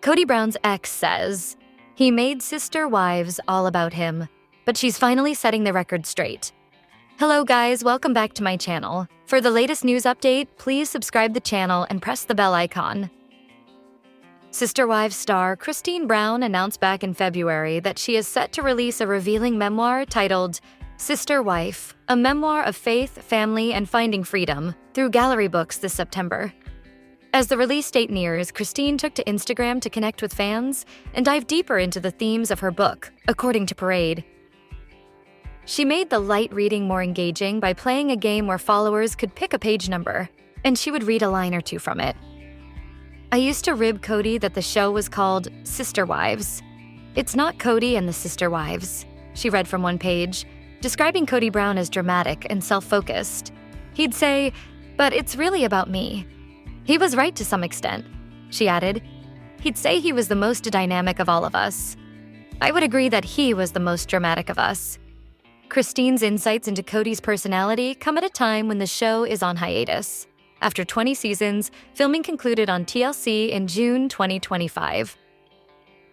Kody Brown's ex says, "He made sister wives all about him, but she's finally setting the record straight." Hello guys, welcome back to my channel. For the latest news update, please subscribe the channel and press the bell icon. Sister Wives star Christine Brown announced back in February that she is set to release a revealing memoir titled Sister Wife, a memoir of faith, family, and finding freedom through Gallery Books this September. As the release date nears, Christine took to Instagram to connect with fans and dive deeper into the themes of her book, according to Parade. She made the light reading more engaging by playing a game where followers could pick a page number, and she would read a line or two from it. "I used to rib Kody that the show was called Sister Wives. It's not Kody and the Sister Wives," she read from one page, describing Kody Brown as dramatic and self-focused. He'd say, "But it's really about me." He was right to some extent, she added. He'd say he was the most dynamic of all of us. I would agree that he was the most dramatic of us. Christine's insights into Kody's personality come at a time when the show is on hiatus. After 20 seasons, filming concluded on TLC in June 2025.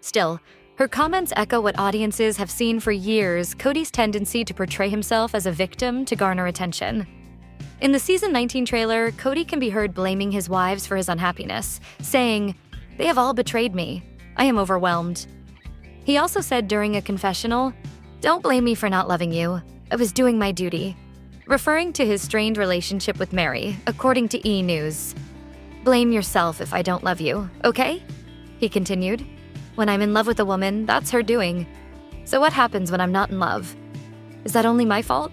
Still, her comments echo what audiences have seen for years: Kody's tendency to portray himself as a victim to garner attention. In the season 19 trailer, Kody can be heard blaming his wives for his unhappiness, saying, "They have all betrayed me. I am overwhelmed." He also said during a confessional, "Don't blame me for not loving you. I was doing my duty," referring to his strained relationship with Mary, according to E! News. "Blame yourself if I don't love you, okay?" He continued. "When I'm in love with a woman, that's her doing. So what happens when I'm not in love? Is that only my fault?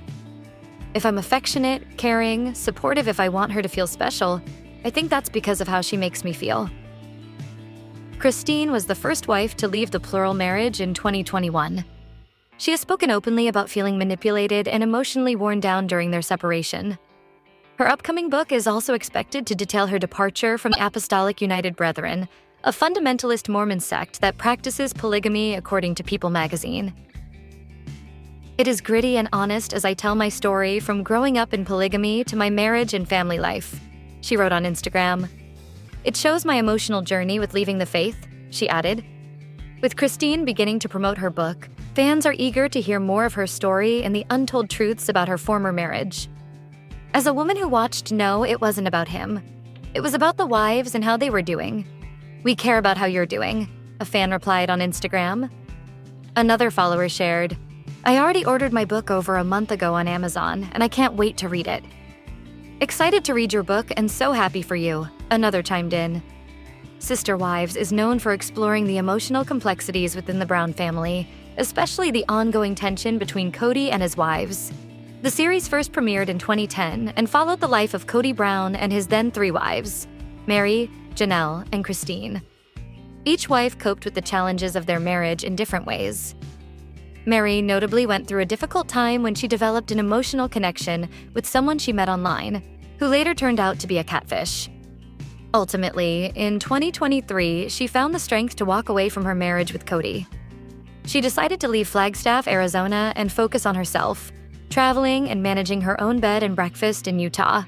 If I'm affectionate, caring, supportive if I want her to feel special, I think that's because of how she makes me feel." Christine was the first wife to leave the plural marriage in 2021. She has spoken openly about feeling manipulated and emotionally worn down during their separation. Her upcoming book is also expected to detail her departure from the Apostolic United Brethren, a fundamentalist Mormon sect that practices polygamy, according to People magazine. "It is gritty and honest as I tell my story from growing up in polygamy to my marriage and family life," she wrote on Instagram. "It shows my emotional journey with leaving the faith," she added. With Christine beginning to promote her book, fans are eager to hear more of her story and the untold truths about her former marriage. "As a woman who watched know it wasn't about him. It was about the wives and how they were doing. We care about how you're doing," a fan replied on Instagram. Another follower shared, "I already ordered my book over a month ago on Amazon, and I can't wait to read it." "Excited to read your book and so happy for you," another chimed in. Sister Wives is known for exploring the emotional complexities within the Brown family, especially the ongoing tension between Kody and his wives. The series first premiered in 2010 and followed the life of Kody Brown and his then 3 wives, Mary, Janelle, and Christine. Each wife coped with the challenges of their marriage in different ways. Mary notably went through a difficult time when she developed an emotional connection with someone she met online, who later turned out to be a catfish. Ultimately, in 2023, she found the strength to walk away from her marriage with Kody. She decided to leave Flagstaff, Arizona, and focus on herself, traveling and managing her own bed and breakfast in Utah.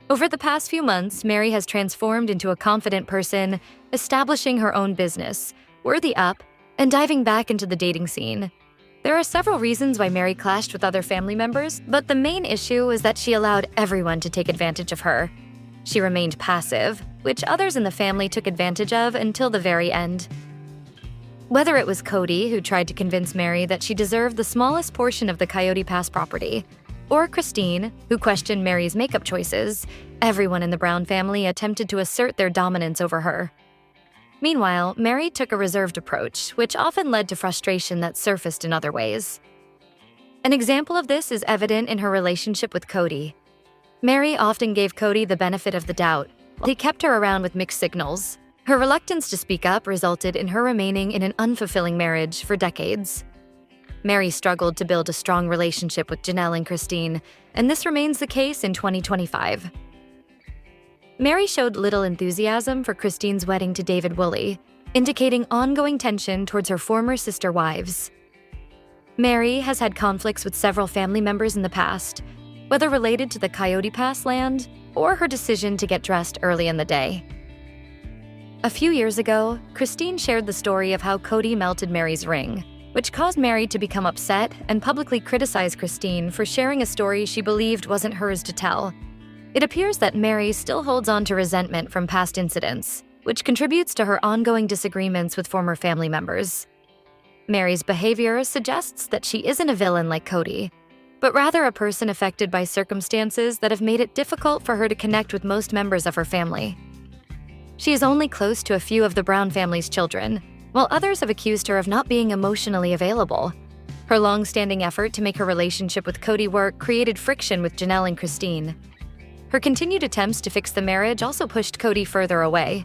Over the past few months, Mary has transformed into a confident person, establishing her own business, Worthy Up, and diving back into the dating scene. There are several reasons why Mary clashed with other family members, but the main issue is that she allowed everyone to take advantage of her. She remained passive, which others in the family took advantage of until the very end. Whether it was Kody, who tried to convince Mary that she deserved the smallest portion of the Coyote Pass property, or Christine, who questioned Mary's makeup choices, everyone in the Brown family attempted to assert their dominance over her. Meanwhile, Mary took a reserved approach, which often led to frustration that surfaced in other ways. An example of this is evident in her relationship with Kody. Mary often gave Kody the benefit of the doubt, while he kept her around with mixed signals. Her reluctance to speak up resulted in her remaining in an unfulfilling marriage for decades. Mary struggled to build a strong relationship with Janelle and Christine, and this remains the case in 2025. Mary showed little enthusiasm for Christine's wedding to David Woolley, indicating ongoing tension towards her former sister wives. Mary has had conflicts with several family members in the past, whether related to the Coyote Pass land or her decision to get dressed early in the day. A few years ago, Christine shared the story of how Kody melted Mary's ring, which caused Mary to become upset and publicly criticize Christine for sharing a story she believed wasn't hers to tell. It appears that Mary still holds on to resentment from past incidents, which contributes to her ongoing disagreements with former family members. Mary's behavior suggests that she isn't a villain like Kody, but rather a person affected by circumstances that have made it difficult for her to connect with most members of her family. She is only close to a few of the Brown family's children, while others have accused her of not being emotionally available. Her long-standing effort to make her relationship with Kody work created friction with Janelle and Christine. Her continued attempts to fix the marriage also pushed Kody further away.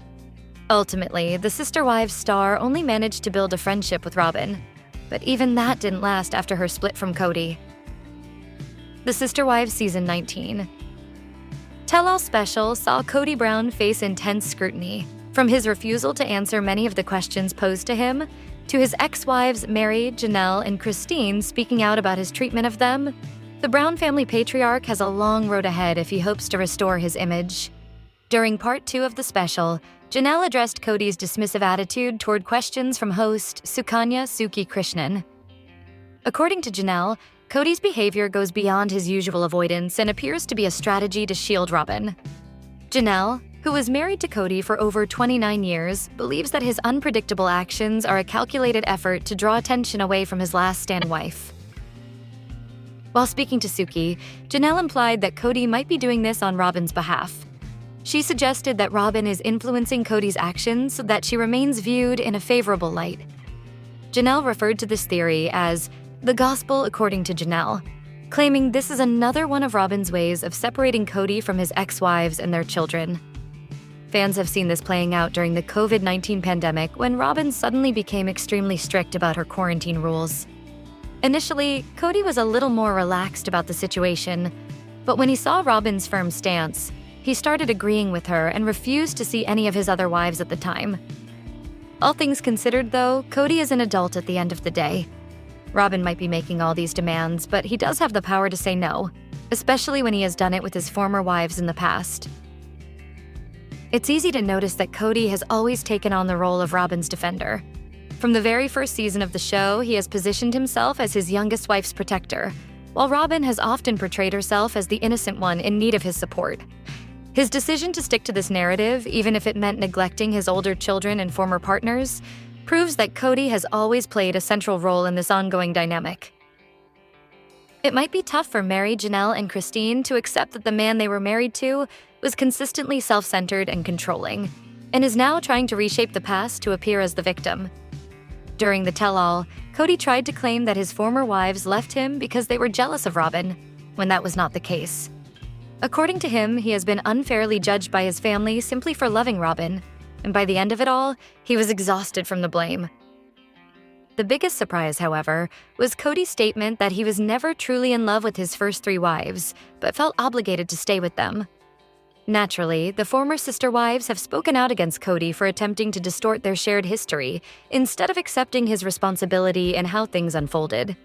Ultimately, the Sister Wives star only managed to build a friendship with Robin, but even that didn't last after her split from Kody. The Sister Wives Season 19. Tell-All Special saw Kody Brown face intense scrutiny, from his refusal to answer many of the questions posed to him, to his ex-wives Mary, Janelle, and Christine speaking out about his treatment of them. The Brown family patriarch has a long road ahead if he hopes to restore his image. During Part 2 of the special, Janelle addressed Kody's dismissive attitude toward questions from host Sukanya Suki Krishnan. According to Janelle, Kody's behavior goes beyond his usual avoidance and appears to be a strategy to shield Robin. Janelle, who was married to Kody for over 29 years, believes that his unpredictable actions are a calculated effort to draw attention away from his last standing wife. While speaking to Suki, Janelle implied that Kody might be doing this on Robin's behalf. She suggested that Robin is influencing Kody's actions so that she remains viewed in a favorable light. Janelle referred to this theory as the gospel according to Janelle, claiming this is another one of Robin's ways of separating Kody from his ex-wives and their children. Fans have seen this playing out during the COVID-19 pandemic when Robin suddenly became extremely strict about her quarantine rules. Initially, Kody was a little more relaxed about the situation, but when he saw Robin's firm stance, he started agreeing with her and refused to see any of his other wives at the time. All things considered, though, Kody is an adult at the end of the day. Robin might be making all these demands, but he does have the power to say no, especially when he has done it with his former wives in the past. It's easy to notice that Kody has always taken on the role of Robin's defender. From the very first season of the show, he has positioned himself as his youngest wife's protector, while Robin has often portrayed herself as the innocent one in need of his support. His decision to stick to this narrative, even if it meant neglecting his older children and former partners, proves that Kody has always played a central role in this ongoing dynamic. It might be tough for Mary, Janelle, and Christine to accept that the man they were married to was consistently self-centered and controlling, and is now trying to reshape the past to appear as the victim. During the tell-all, Kody tried to claim that his former wives left him because they were jealous of Robin, when that was not the case. According to him, he has been unfairly judged by his family simply for loving Robin, and by the end of it all, he was exhausted from the blame. The biggest surprise, however, was Kody's statement that he was never truly in love with his first 3 wives, but felt obligated to stay with them. Naturally, the former sister wives have spoken out against Kody for attempting to distort their shared history, instead of accepting his responsibility in how things unfolded.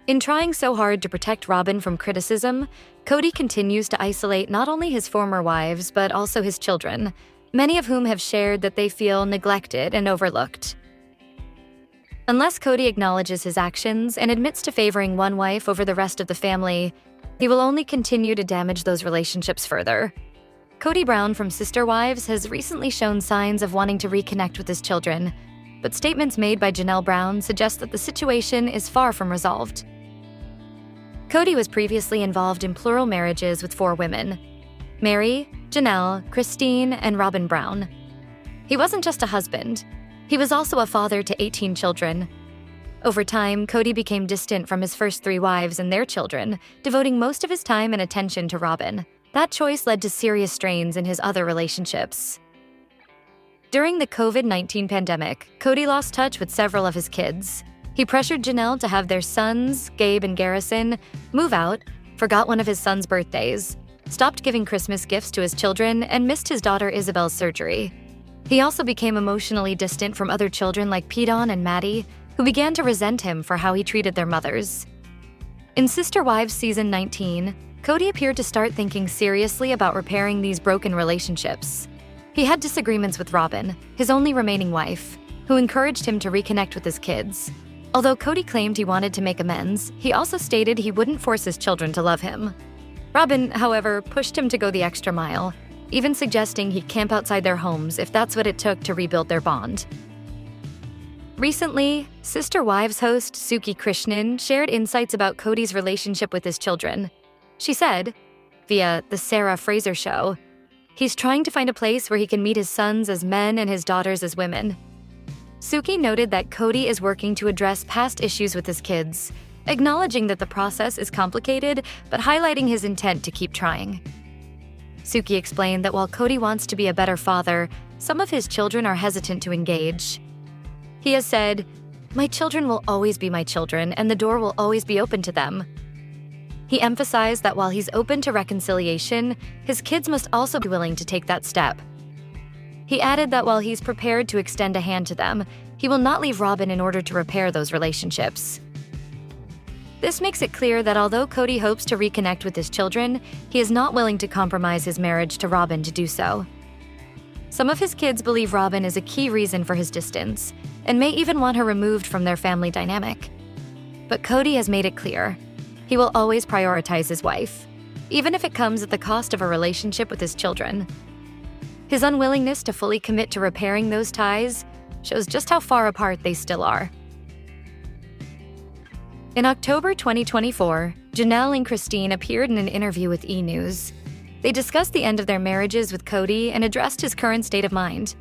In trying so hard to protect Robin from criticism, Kody continues to isolate not only his former wives, but also his children, many of whom have shared that they feel neglected and overlooked. Unless Kody acknowledges his actions and admits to favoring one wife over the rest of the family, he will only continue to damage those relationships further. Kody Brown from Sister Wives has recently shown signs of wanting to reconnect with his children, but statements made by Janelle Brown suggest that the situation is far from resolved. Kody was previously involved in plural marriages with 4 women: Mary, Janelle, Christine, and Robin Brown. He wasn't just a husband. He was also a father to 18 children. Over time, Kody became distant from his first 3 wives and their children, devoting most of his time and attention to Robin. That choice led to serious strains in his other relationships. During the COVID-19 pandemic, Kody lost touch with several of his kids. He pressured Janelle to have their sons, Gabe and Garrison, move out, forgot one of his sons' birthdays, stopped giving Christmas gifts to his children, and missed his daughter Isabel's surgery. He also became emotionally distant from other children like Kody and Maddie, who began to resent him for how he treated their mothers. In Sister Wives Season 19, Kody appeared to start thinking seriously about repairing these broken relationships. He had disagreements with Robin, his only remaining wife, who encouraged him to reconnect with his kids. Although Kody claimed he wanted to make amends, he also stated he wouldn't force his children to love him. Robin, however, pushed him to go the extra mile, even suggesting he camp outside their homes if that's what it took to rebuild their bond. Recently, Sister Wives host Suki Krishnan shared insights about Kody's relationship with his children. She said, via The Sarah Fraser Show, he's trying to find a place where he can meet his sons as men and his daughters as women. Suki noted that Kody is working to address past issues with his kids, acknowledging that the process is complicated, but highlighting his intent to keep trying. Suki explained that while Kody wants to be a better father, some of his children are hesitant to engage. He has said, "My children will always be my children, and the door will always be open to them." He emphasized that while he's open to reconciliation, his kids must also be willing to take that step. He added that while he's prepared to extend a hand to them, he will not leave Robin in order to repair those relationships. This makes it clear that although Kody hopes to reconnect with his children, he is not willing to compromise his marriage to Robin to do so. Some of his kids believe Robin is a key reason for his distance, and may even want her removed from their family dynamic. But Kody has made it clear, he will always prioritize his wife, even if it comes at the cost of a relationship with his children. His unwillingness to fully commit to repairing those ties shows just how far apart they still are. In October 2024, Janelle and Christine appeared in an interview with E! News. They discussed the end of their marriages with Kody and addressed his current state of mind.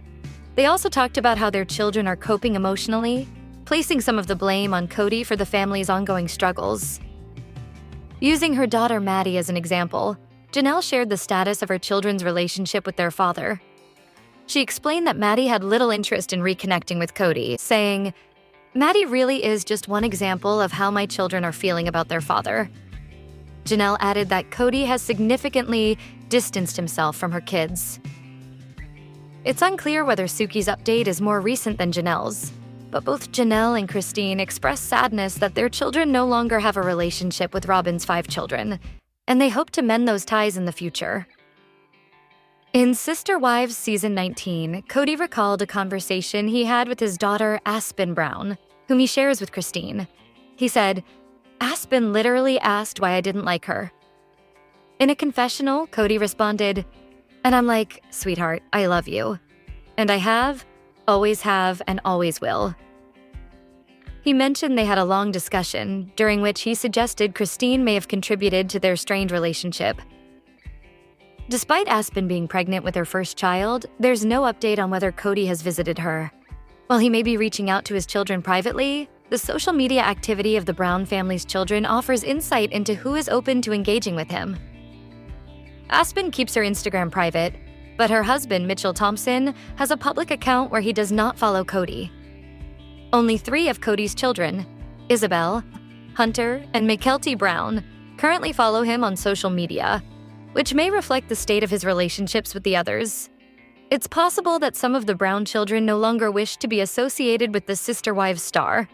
They also talked about how their children are coping emotionally, placing some of the blame on Kody for the family's ongoing struggles. Using her daughter Maddie as an example, Janelle shared the status of her children's relationship with their father. She explained that Maddie had little interest in reconnecting with Kody, saying, "Maddie really is just one example of how my children are feeling about their father." Janelle added that Kody has significantly distanced himself from her kids. It's unclear whether Suki's update is more recent than Janelle's, but both Janelle and Christine expressed sadness that their children no longer have a relationship with Robin's 5 children, and they hope to mend those ties in the future. In Sister Wives Season 19, Kody recalled a conversation he had with his daughter Aspen Brown, whom he shares with Christine. He said, "Aspen literally asked why I didn't like her." In a confessional, Kody responded, "And I'm like, sweetheart, I love you. And I have, and always will." He mentioned they had a long discussion, during which he suggested Christine may have contributed to their strained relationship. Despite Aspen being pregnant with her first child, there's no update on whether Kody has visited her. While he may be reaching out to his children privately, the social media activity of the Brown family's children offers insight into who is open to engaging with him. Aspen keeps her Instagram private, but her husband, Mitchell Thompson, has a public account where he does not follow Kody. Only 3 of Kody's children, Isabel, Hunter, and Mykelti Brown, currently follow him on social media, which may reflect the state of his relationships with the others. It's possible that some of the Brown children no longer wish to be associated with the Sister Wives star.